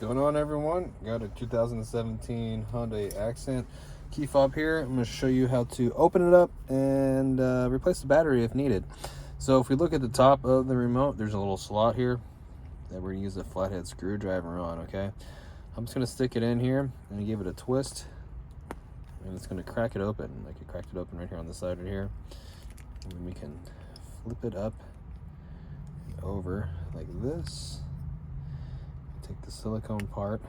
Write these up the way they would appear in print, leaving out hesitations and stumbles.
Going on, everyone? Got a 2017 Hyundai Accent key fob here. I'm going to show you how to open it up and replace the battery if needed. So if we look at the top of the remote, there's a little slot here that we're going to use a flathead screwdriver on. Okay, I'm just going to stick it in here and give it a twist, and it's going to crack it open like it cracked it open right here on the side right here. And then we can flip it up and over like this. Take the silicone part,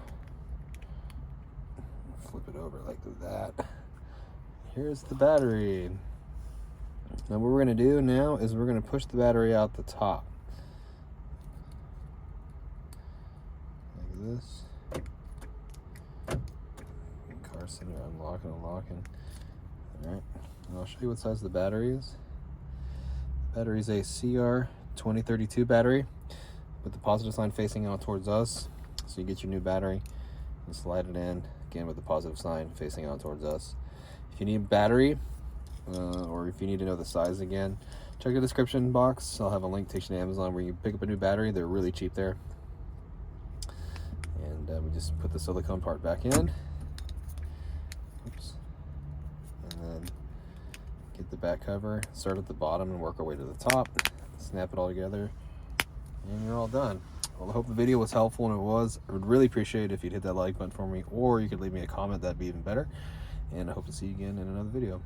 flip it over like that. Here's the battery. Now what we're going to do now is we're going to push the battery out the top. Like this. Car center, unlocking and locking. Alright, I'll show you what size the battery is. The battery is a CR2032 battery, with the positive sign facing out towards us. So you get your new battery and slide it in again with the positive sign facing out towards us. If you need battery or if you need to know the size again, check the description box. I'll have a link that takes you to Amazon where you pick up a new battery. They're really cheap there. And we just put the silicone part back in. Oops. And then get the back cover, start at the bottom and work our way to the top. Snap it all together and you're all done. Well, I hope the video was helpful, and it was. I would really appreciate it if you'd hit that like button for me, or you could leave me a comment. That'd be even better. And I hope to see you again in another video.